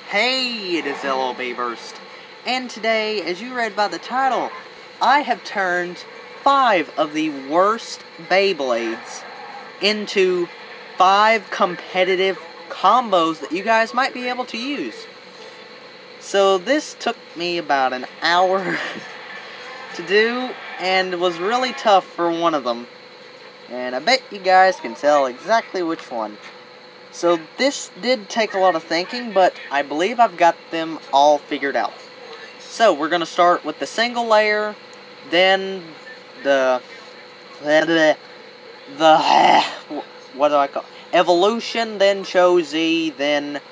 Hey, it is LLB Burst, and today, as you read by the title, I have turned 5 of the worst Beyblades into 5 competitive combos that you guys might be able to use. So this took me about an hour to do, and was really tough for one of them. And I bet you guys can tell exactly which one. So this did take a lot of thinking, but I believe I've got them all figured out. So we're going to start with the single layer, then what do I call it? Evolution, then Cho Z, then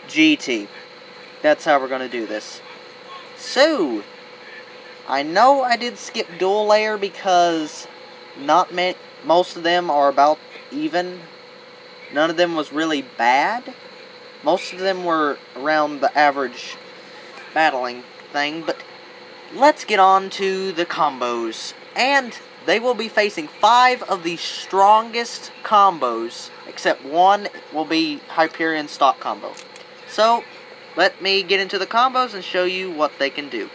GT. That's how we're going to do this. So, I know I did skip dual layer because most of them are about even. None of them was really bad. Most of them were around the average battling thing, but let's get on to the combos. And they will be facing 5 of the strongest combos, except one will be Hyperion stock combo. So, let me get into the combos and show you what they can do.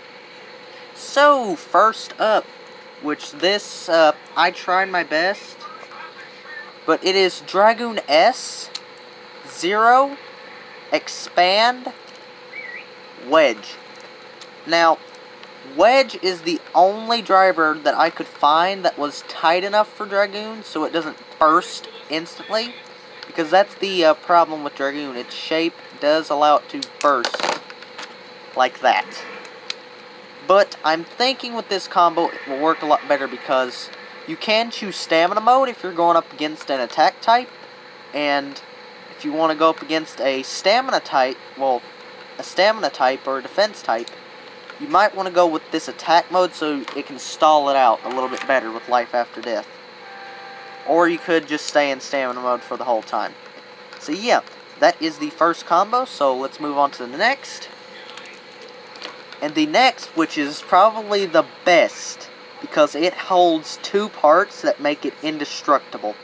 So, first up, which this, I tried my best, but it is Dragoon S, Zero, Expand, Wedge. Now, Wedge is the only driver that I could find that was tight enough for Dragoon so it doesn't burst instantly, because that's the problem with Dragoon. Its shape does allow it to burst like that. But I'm thinking with this combo it will work a lot better because you can choose stamina mode if you're going up against an attack type, and if you want to go up against a stamina type, or a defense type, you might want to go with this attack mode so it can stall it out a little bit better with life after death. Or you could just stay in stamina mode for the whole time. So yeah, that is the first combo, so let's move on to the next. And the next, which is probably the best, because it holds 2 parts that make it indestructible.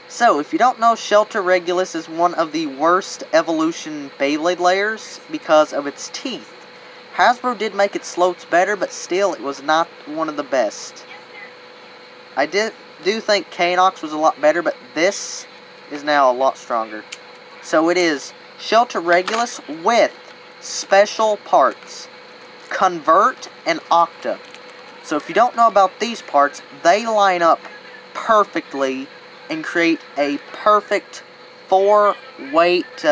So, if you don't know, Shelter Regulus is one of the worst evolution Beyblade layers because of its teeth. Hasbro did make its slots better, but still, it was not one of the best. I do think Kanox was a lot better, but this is now a lot stronger. So it is Shelter Regulus with special parts, Convert and Octa. So if you don't know about these parts, they line up perfectly and create a perfect 4 weights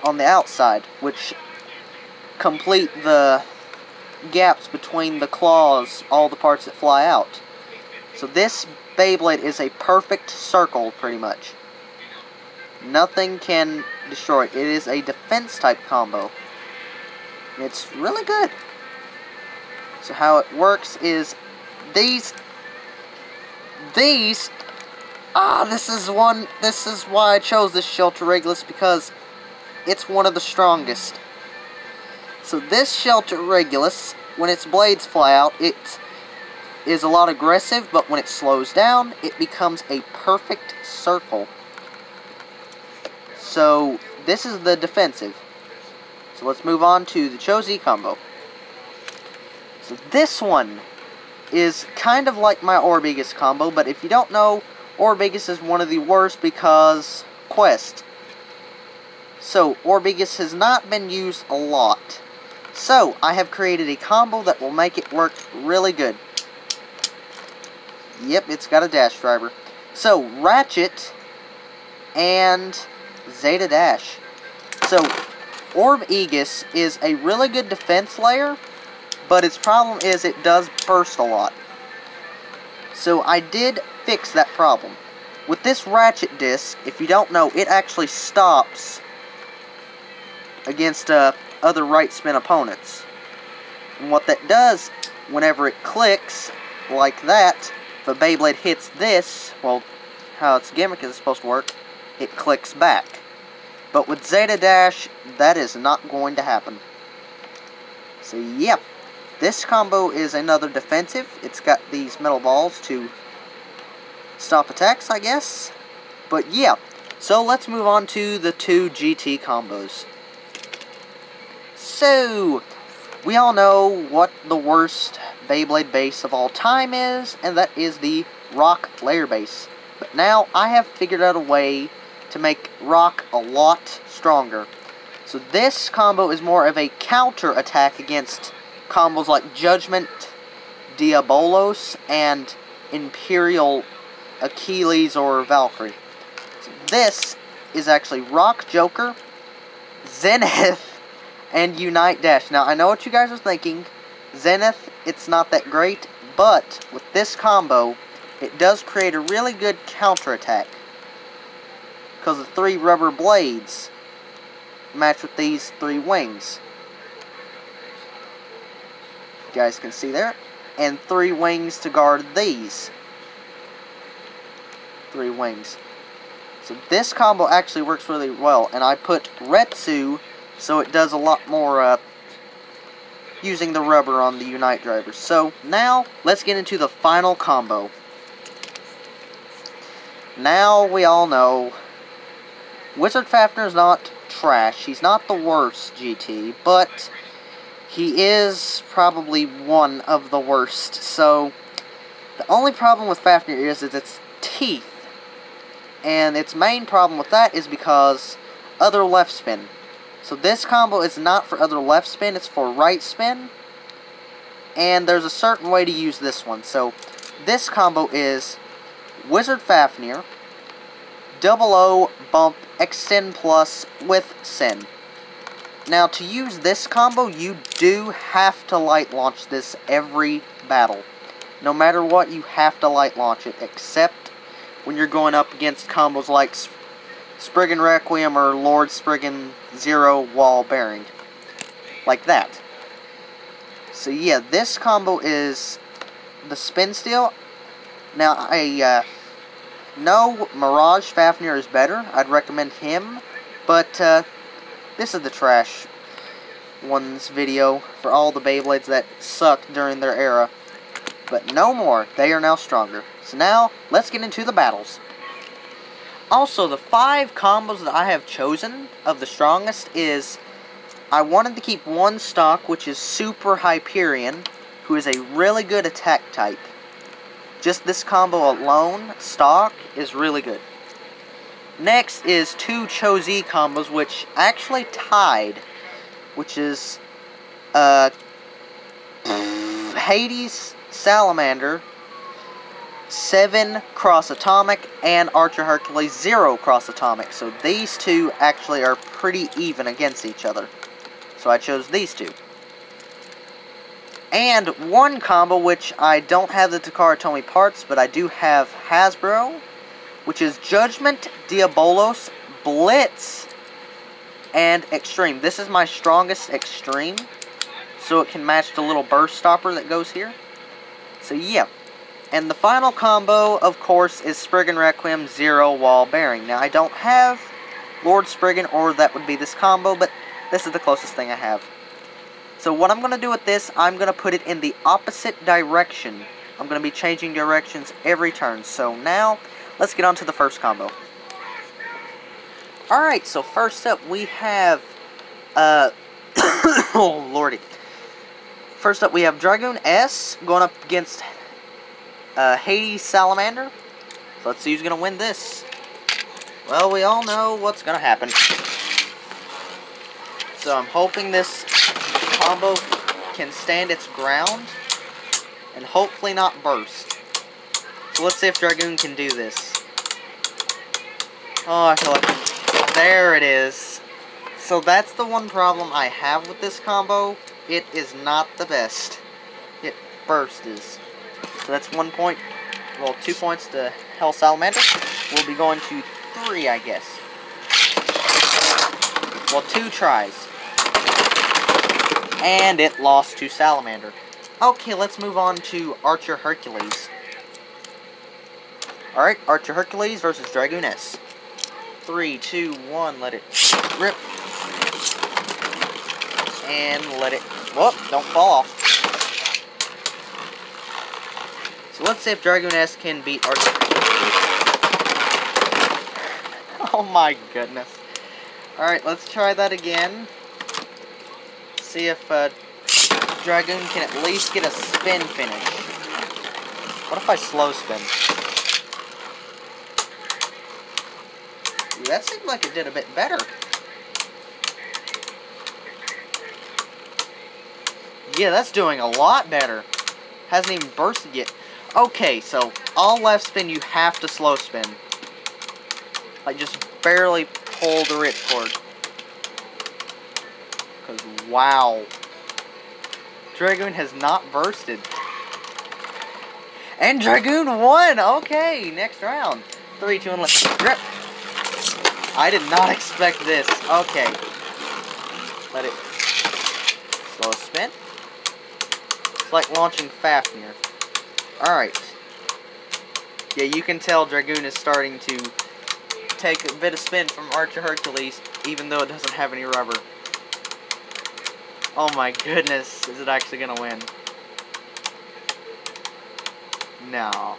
on the outside, which complete the gaps between the claws, all the parts that fly out. So this Beyblade is a perfect circle, pretty much. Nothing can destroy it. It is a defense type combo. It's really good. So how it works is this is why I chose this Shelter Regulus, because it's one of the strongest. So this Shelter Regulus, when its blades fly out, it is a lot aggressive, but when it slows down, it becomes a perfect circle. So this is the defensive. So let's move on to the Cho Z combo. So this one is kind of like my Orbegus combo, but if you don't know, Orbegus is one of the worst because Quest. So Orbegus has not been used a lot. So I have created a combo that will make it work really good. Yep, it's got a dash driver. So Ratchet and Zeta Dash. So Orbegus is a really good defense layer, but its problem is it does burst a lot. So I did fix that problem. With this Ratchet disc, if you don't know, it actually stops against other right spin opponents. And what that does, whenever it clicks like that, if a Beyblade hits this, well, how its gimmick is supposed to work, it clicks back. But with Zeta Dash, that is not going to happen. So, yep. This combo is another defensive. It's got these metal balls to stop attacks, I guess. But, yeah. So let's move on to the 2 GT combos. So, we all know what the worst Beyblade base of all time is, and that is the Rock Layer Base. But now, I have figured out a way to make Rock a lot stronger. So this combo is more of a counter attack against combos like Judgment, Diabolos, and Imperial Achilles or Valkyrie. So this is actually Rock Joker, Zenith, and Unite Dash. Now, I know what you guys are thinking. Zenith, it's not that great, but with this combo, it does create a really good counterattack. Because the 3 rubber blades match with these 3 wings. You guys can see there. And 3 wings to guard these 3 wings. So this combo actually works really well. And I put Retsu so it does a lot more using the rubber on the Unite drivers. So now, let's get into the final combo. Now we all know Wizard Fafnir is not trash. He's not the worst GT, but he is probably one of the worst. So the only problem with Fafnir is its teeth. And its main problem with that is because other left spin. So this combo is not for other left spin, it's for right spin. And there's a certain way to use this one. So this combo is Wizard Fafnir, Double O, Bump, Extend Plus with Sin. Now to use this combo, you do have to light launch this every battle. No matter what, you have to light launch it, except when you're going up against combos like Spriggan Requiem or Lord Spriggan Zero Wall Bearing. Like that. So yeah, this combo is the Spin Steel. Now, I know Mirage Fafnir is better. I'd recommend him. But this is the trash one's video for all the Beyblades that sucked during their era. But no more. They are now stronger. So now, let's get into the battles. Also, the 5 combos that I have chosen of the strongest is, I wanted to keep one stock, which is Super Hyperion, who is a really good attack type. Just this combo alone, stock, is really good. Next is 2 Cho-Z combos, which actually tied, which is Hades Salamander, 7 Cross Atomic, and Archer Hercules 0 Cross Atomic. So these 2 actually are pretty even against each other. So I chose these 2. And one combo which I don't have the Takara Tomy parts, but I do have Hasbro, which is Judgment, Diabolos, Blitz, and Extreme. This is my strongest Extreme, so it can match the little burst stopper that goes here. So yeah. And the final combo, of course, is Spriggan Requiem 0 Wall Bearing. Now, I don't have Lord Spriggan, or that would be this combo, but this is the closest thing I have. So what I'm going to do with this, I'm going to put it in the opposite direction. I'm going to be changing directions every turn. So now, let's get on to the first combo. Alright, so first up we have, oh lordy. First up we have Dragoon S going up against Hades Salamander. So let's see who's going to win this. Well, we all know what's going to happen. So I'm hoping this combo can stand its ground and hopefully not burst. So let's see if Dragoon can do this. Oh, I feel like... There it is. So that's the one problem I have with this combo. It is not the best. It bursts. So that's 1 point, well, 2 points to Hell Salamander. We'll be going to 3, I guess. Well, 2 tries. And it lost to Salamander. Okay, let's move on to Archer Hercules. Alright, Archer Hercules versus Dragoon S. 3, 2, 1, let it rip. And let it, whoop, don't fall off. So let's see if Dragoon S can beat Archer. Oh my goodness. Alright, let's try that again. See if Dragoon can at least get a spin finish. What if I slow spin? Ooh, that seemed like it did a bit better. Yeah, that's doing a lot better. Hasn't even bursted yet. Okay, so all left spin, you have to slow spin. Like, just barely pull the ripcord. Because, wow. Dragoon has not bursted. And Dragoon won! Okay, next round. 3, 2, 1, let's rip. I did not expect this. Okay. Let it slow spin. It's like launching Fafnir. Alright. Yeah, you can tell Dragoon is starting to take a bit of spin from Archer Hercules, even though it doesn't have any rubber. Oh my goodness, is it actually going to win? No.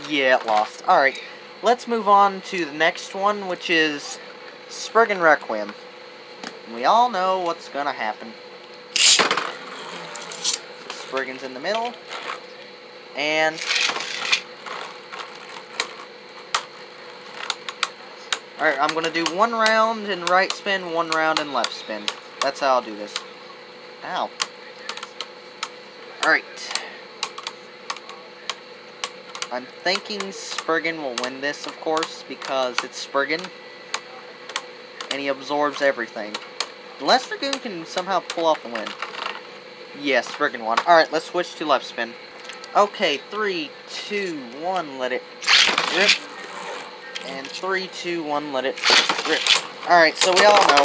Yeah, it lost. Alright, let's move on to the next one, which is Spriggan Requiem. We all know what's gonna happen. Spriggan's in the middle. And alright, I'm gonna do one round in right spin, one round in left spin. That's how I'll do this. Ow. Alright. I'm thinking Spriggan will win this, of course, because it's Spriggan. And he absorbs everything. Unless Dragoon can somehow pull off a win. Yes, Spriggan won. Alright, let's switch to left spin. Okay, 3, 2, 1, let it rip. And 3, 2, 1, let it rip. Alright, so we all know.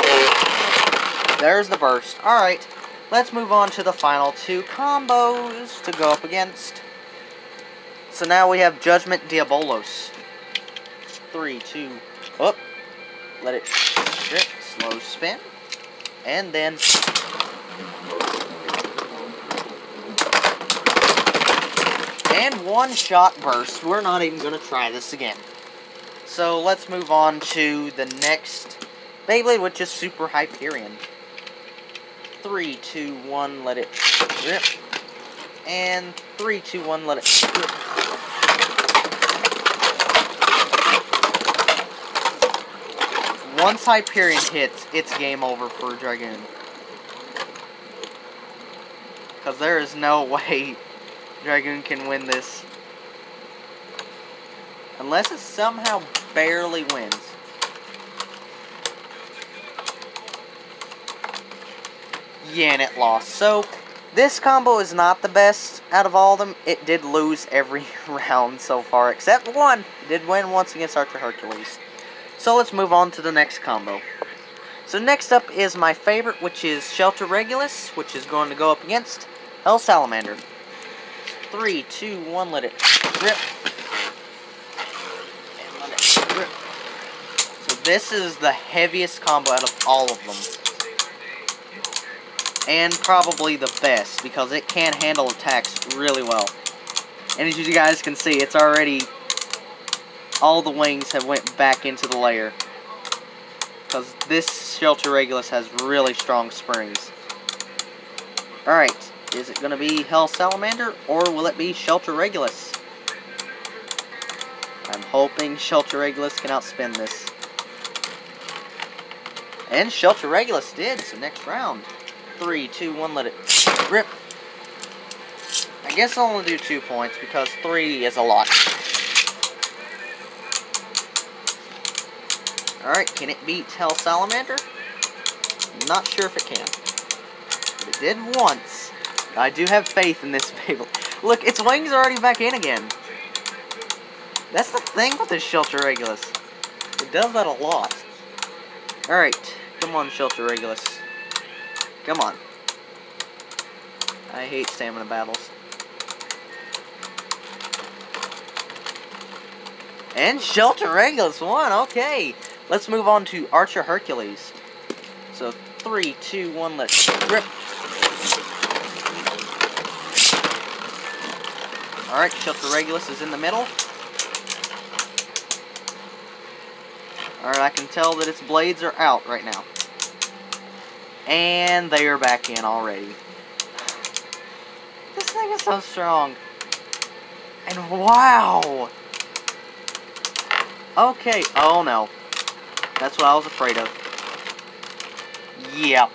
There's the burst. Alright, let's move on to the final two combos to go up against. So now we have Judgment Diabolos. 3, 2, up. Let it rip. Slow spin. And then and one shot burst. We're not even going to try this again. So let's move on to the next Beyblade, which is Super Hyperion. 3, 2, 1, let it rip. And 3, 2, 1, let it rip. Once Hyperion hits, it's game over for Dragoon. Because there is no way Dragoon can win this. Unless it somehow barely wins. Yeah, and it lost. So, this combo is not the best out of all of them. It did lose every round so far, except one. It did win once against Archer Hercules. So let's move on to the next combo. So next up is my favorite, which is Shelter Regulus, which is going to go up against Hell Salamander. 3, 2, 1, let it rip. And let it rip. So this is the heaviest combo out of all of them. And probably the best, because it can handle attacks really well. And as you guys can see, it's already... all the wings have went back into the layer. Because this Shelter Regulus has really strong springs. Alright, is it going to be Hell Salamander, or will it be Shelter Regulus? I'm hoping Shelter Regulus can outspin this. And Shelter Regulus did, so next round. 3, 2, 1, let it rip. I guess I'll only do 2 points, because 3 is a lot. Alright, can it beat Hell Salamander? Not sure if it can. But it did once. I do have faith in this Beyblade. Look, its wings are already back in again. That's the thing with this Shelter Regulus. It does that a lot. Alright, come on, Shelter Regulus. Come on. I hate stamina battles. And Shelter Regulus won, okay. Let's move on to Archer Hercules. So, 3, 2, 1, let's rip. Alright, Shelter Regulus is in the middle. Alright, I can tell that its blades are out right now. And they are back in already. This thing is so strong. And wow! Okay, oh no. That's what I was afraid of. Yeah.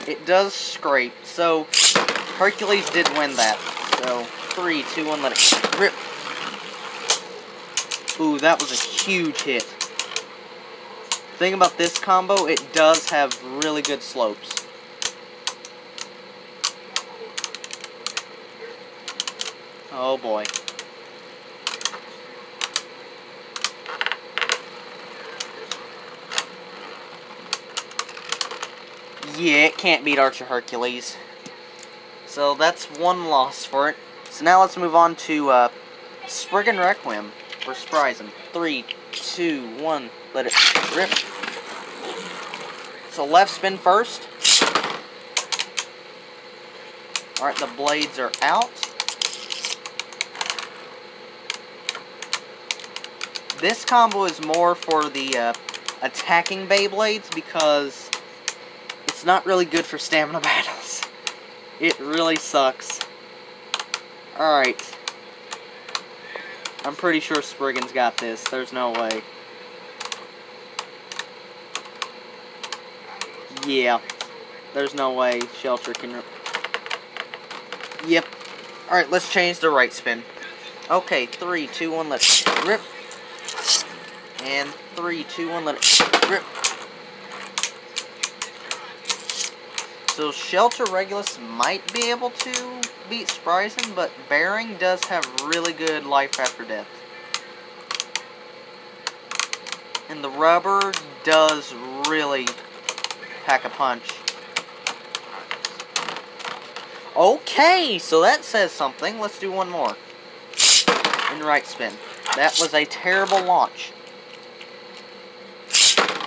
It does scrape, so Hercules did win that. So, 3, 2, 1, let it rip. Ooh, that was a huge hit. The thing about this combo, it does have really good slopes. Oh boy. Yeah, it can't beat Archer Hercules. So that's one loss for it. So now let's move on to Spriggan Requiem for Spryzen. 3, 2, 1, let it rip. So left spin first. Alright, the blades are out. This combo is more for the attacking Beyblades because it's not really good for stamina battles. It really sucks. Alright. I'm pretty sure Spriggan's got this. There's no way. Yeah. There's no way Shelter can... Yep. Alright, let's change the right spin. Okay, 3, 2, 1, let's rip. And 3, 2, 1, let it rip. So Shelter Regulus might be able to beat Spryzen, but Bearing does have really good life after death. And the rubber does really pack a punch. Okay, so that says something. Let's do one more. In right spin. That was a terrible launch.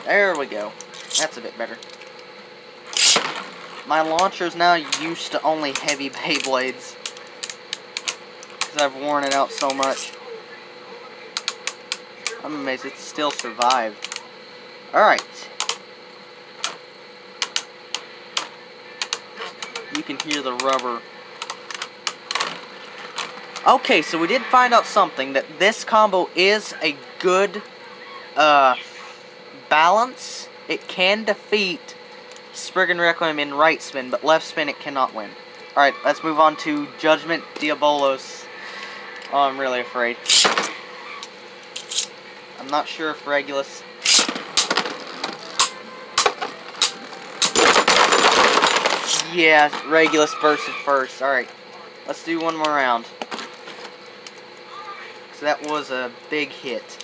There we go. That's a bit better. My launcher's now used to only heavy Beyblades. Because I've worn it out so much. I'm amazed it still survived. Alright. You can hear the rubber. Okay, so we did find out something. That this combo is a good balance. It can defeat Spriggan Requiem in right spin, but left spin it cannot win. Alright, let's move on to Judgment Diabolos. Oh, I'm really afraid. I'm not sure if Regulus... Yeah, Regulus bursted first. Alright, let's do one more round. So that was a big hit.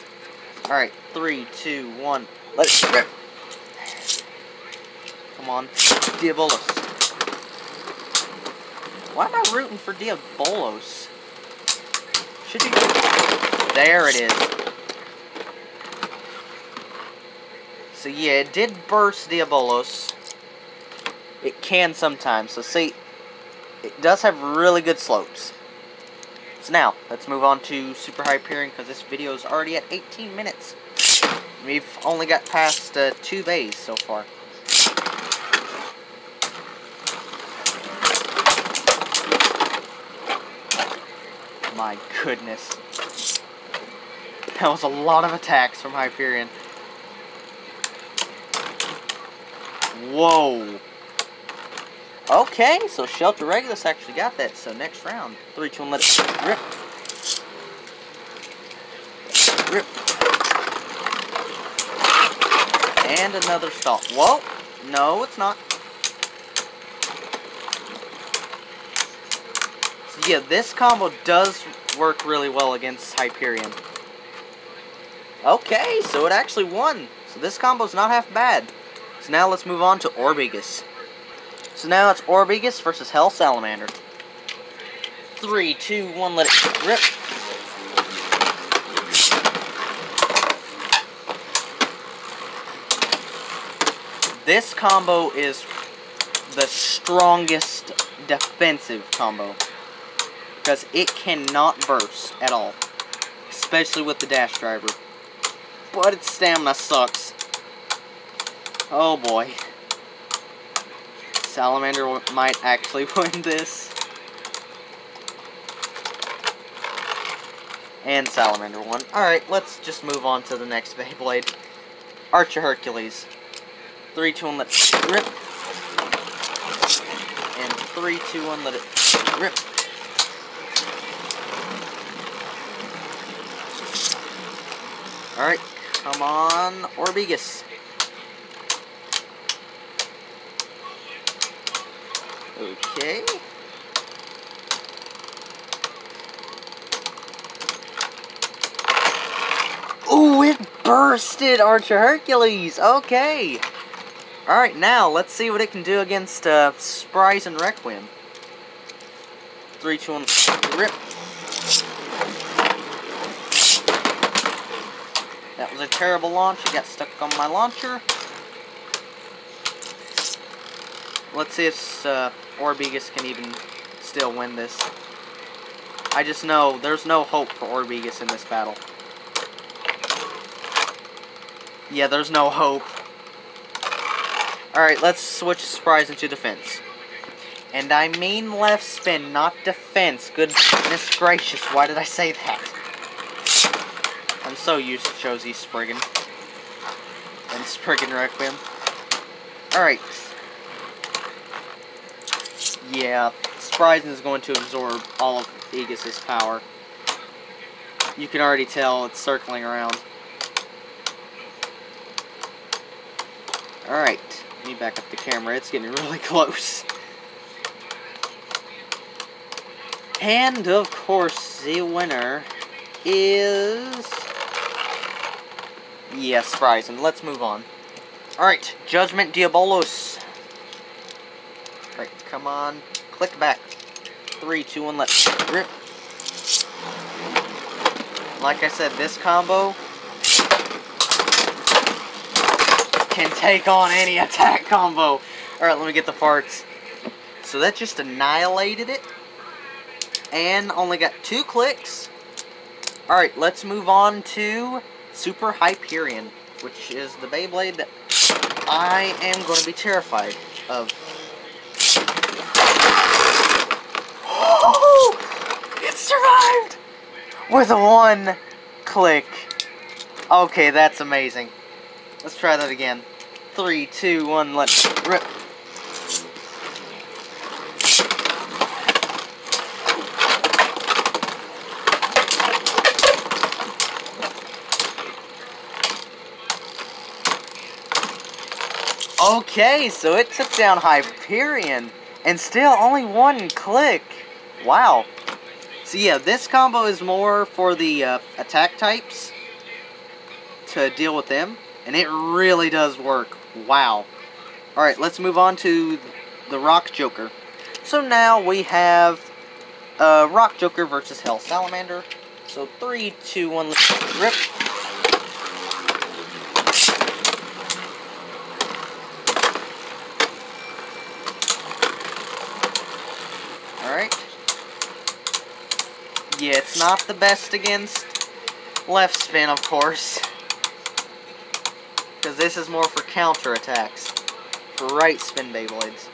Alright, 3, 2, 1, let it rip. Come on, Diabolos. Why am I rooting for Diabolos? Should be good. There it is. So yeah, it did burst Diabolos. It can sometimes. So see, it does have really good slopes. So now, let's move on to Super Hyperion because this video is already at 18 minutes. We've only got past 2 bays so far. My goodness. That was a lot of attacks from Hyperion. Whoa. Okay, so Shelter Regulus actually got that. So next round. 3, 2, 1, let it rip. Rip. And another stall. Whoa. No, it's not. So yeah, this combo does work really well against Hyperion. Okay, so it actually won. So this combo's not half bad. So now let's move on to Orbegus. So now it's Orbegus versus Hell Salamander. 3, 2, 1, let it rip. This combo is the strongest defensive combo. Because it cannot burst at all. Especially with the dash driver. but its stamina sucks. Oh boy. Salamander might actually win this. And Salamander won. Alright, let's just move on to the next Beyblade. Archer Hercules. 3, 2, 1, let it rip. And 3, 2, 1, let it rip. Alright, come on, Orbegus. Okay. Ooh, it bursted Archer Hercules. Okay. Alright, now let's see what it can do against Surprise and Requiem. 3, 2, 1, rip. That was a terrible launch. It got stuck on my launcher. Let's see if Orbegus can even still win this. I just know there's no hope for Orbegus in this battle. Yeah, there's no hope. Alright, let's switch Surprise into defense. And I mean left spin, not defense. Goodness gracious, why did I say that? I'm so used to Josie Spriggan. And Spriggan Requiem. Alright. Yeah, Surprise is going to absorb all of Aegis's power. You can already tell it's circling around. Alright, let me back up the camera. It's getting really close. And, of course, the winner is... yeah, Surprise, and let's move on. Alright, Judgment Diabolos. Alright, come on. Click back. 3, 2, 1, let's rip. Like I said, this combo can take on any attack combo. Alright, let me get the parts. So that just annihilated it. And only got 2 clicks. Alright, let's move on to Super Hyperion, which is the Beyblade that I am going to be terrified of. Oh! It survived! With 1 click. Okay, that's amazing. Let's try that again. 3, 2, 1, let's rip. Okay, so it took down Hyperion, and still only 1 click. Wow. So yeah, this combo is more for the attack types, to deal with them, and it really does work. Wow. Alright, let's move on to the Rock Joker. So now we have Rock Joker versus Hell Salamander. So 3, 2, 1, let's rip. Alright. Yeah, it's not the best against left spin, of course. Because this is more for counter attacks. For right spin Beyblades.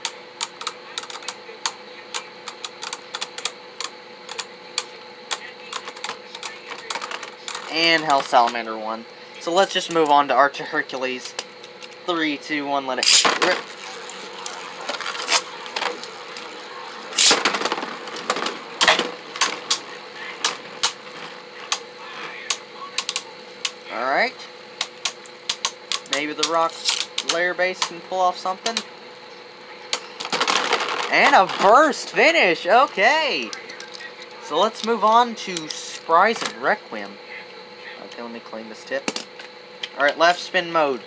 And Hell Salamander won. So let's just move on to Archer Hercules. 3, 2, 1, let it rip. Alright. Maybe the rock layer base can pull off something. And a burst finish! Okay! So let's move on to Surprise and Requiem. Okay, let me clean this tip. Alright, left spin mode.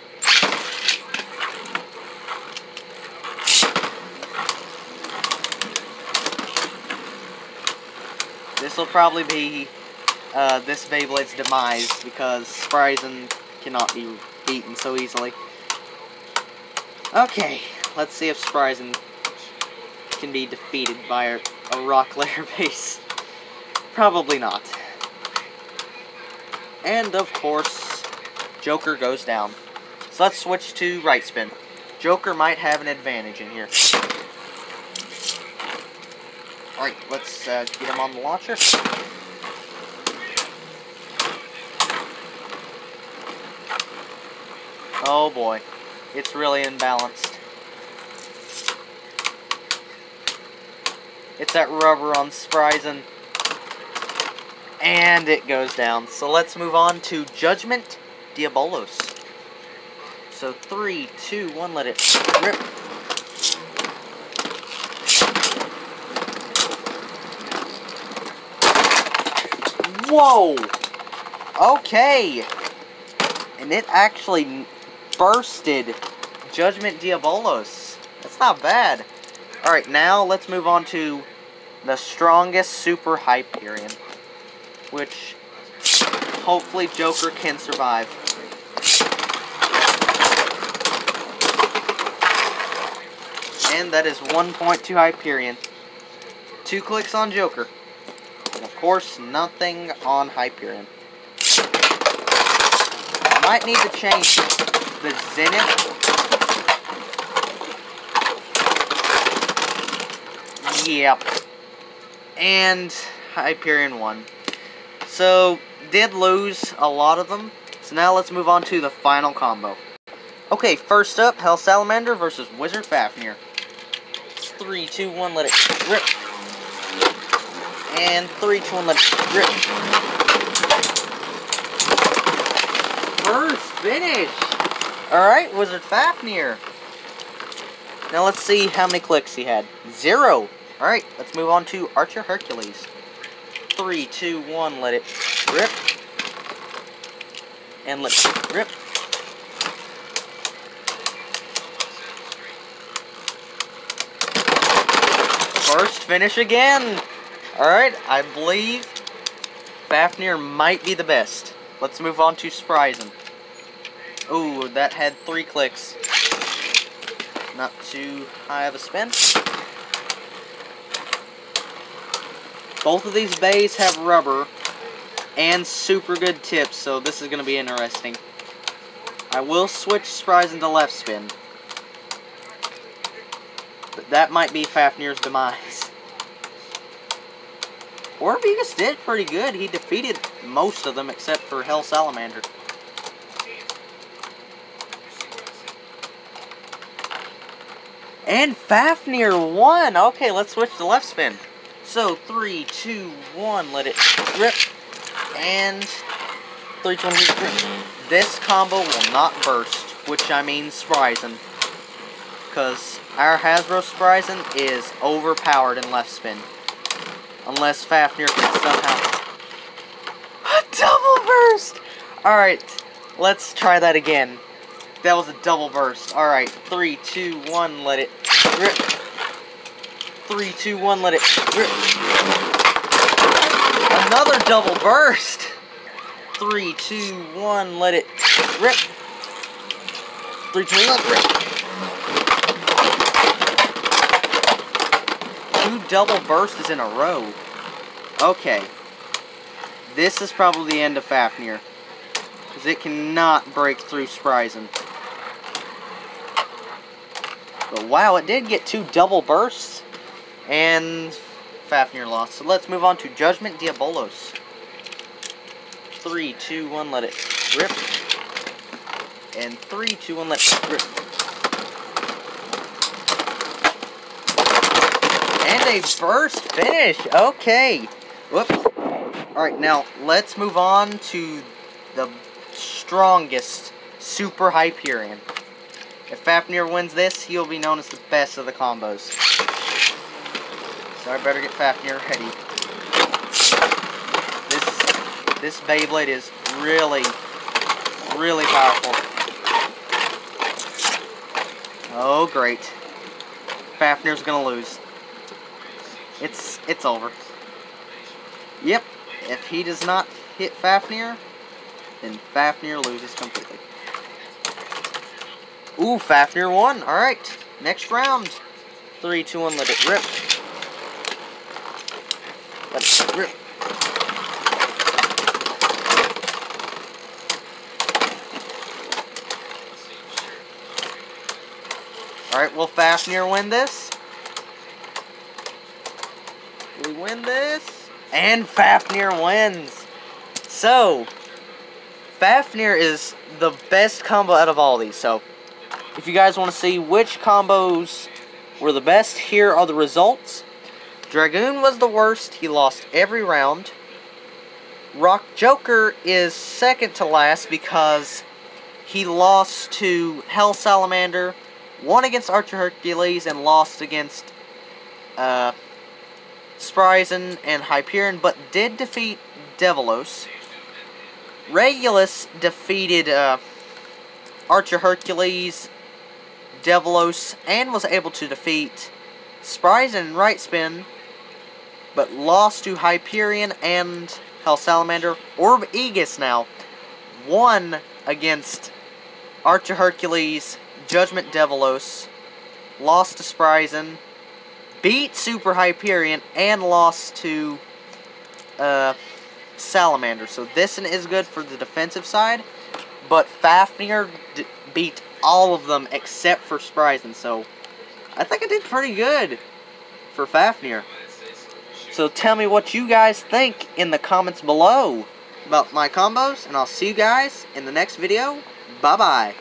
This will probably be this Beyblade's demise, because Spryzen cannot be beaten so easily. Okay, let's see if Spryzen can be defeated by a rock layer base. Probably not. And of course, Joker goes down. So let's switch to right spin. Joker might have an advantage in here. Alright, let's get him on the launcher. Oh boy, it's really imbalanced. It's that rubber on Spryzen. And it goes down. So let's move on to Judgment Diabolos. So 3, 2, 1, let it rip. Whoa! Okay! And it actually bursted Judgment Diabolos. That's not bad. Alright, now let's move on to the strongest Super Hyperion, which hopefully Joker can survive. And that is 1.2 Hyperion. 2 clicks on Joker. And of course, nothing on Hyperion. I might need to change the Zenith. Yep. And Hyperion won. So, did lose a lot of them. So now let's move on to the final combo. Okay, first up, Hell Salamander versus Wizard Fafnir. 3, 2, 1, let it rip. And 3, 2, 1, let it rip. First finish! Alright, Wizard Fafnir. Now let's see how many clicks he had. 0. Alright, let's move on to Archer Hercules. 3, 2, 1, let it rip. And let it rip. First finish again. Alright, I believe Fafnir might be the best. Let's move on to Spryzen. Ooh, that had 3 clicks. Not too high of a spin. Both of these bays have rubber and super good tips, so this is going to be interesting. I will switch Spryzen to left spin. But that might be Fafnir's demise. Orbegus did pretty good. He defeated most of them except for Hell Salamander. And Fafnir won! Okay, let's switch to left spin. So, 3, 2, 1, let it rip. And 3, 2, 1, let it rip. This combo will not burst, which I mean Spryzen. Because our Hasbro Spryzen is overpowered in left spin. Unless Fafnir can somehow... Double burst! Alright, let's try that again. That was a double burst. Alright, 3, 2, 1, let it rip. 3, 2, 1, let it rip. Another double burst! 3, 2, 1, let it rip. 3, 2, 1, let it rip. 2 double bursts in a row. Okay. This is probably the end of Fafnir. Because it cannot break through Spryzen. But wow, it did get 2 double bursts. And Fafnir lost. So let's move on to Judgment Diabolos. 3, 2, 1, let it rip. And 3, 2, 1, let it rip. And a burst finish. Okay. Whoops. Alright, now let's move on to the strongest Super Hyperion. If Fafnir wins this, he'll be known as the best of the combos. So I better get Fafnir ready. This Beyblade is really, really powerful. Oh, great. Fafnir's gonna lose. It's over. Yep, if he does not hit Fafnir, then Fafnir loses completely. Ooh, Fafnir won. Alright, next round. 3, 2, 1, let it rip. Let it rip. Alright, will Fafnir win this? Will he win this? And Fafnir wins! So, Fafnir is the best combo out of all these. So, if you guys want to see which combos were the best, here are the results. Dragoon was the worst. He lost every round. Rock Joker is second to last because he lost to Hell Salamander, won against Archer Hercules, and lost against Spryzen and Hyperion, but did defeat Devilos. Regulus defeated Archer Hercules, Devilos, and was able to defeat Spryzen and Right Spin, but lost to Hyperion and Hell Salamander. Orb Aegis now won against Archer Hercules, Judgment Devilos, lost to Spryzen, beat Super Hyperion, and lost to Salamander. So this one is good for the defensive side, but Fafnir beat all of them except for Spryzen. So I think I did pretty good for Fafnir. So tell me what you guys think in the comments below about my combos, and I'll see you guys in the next video. Bye-bye.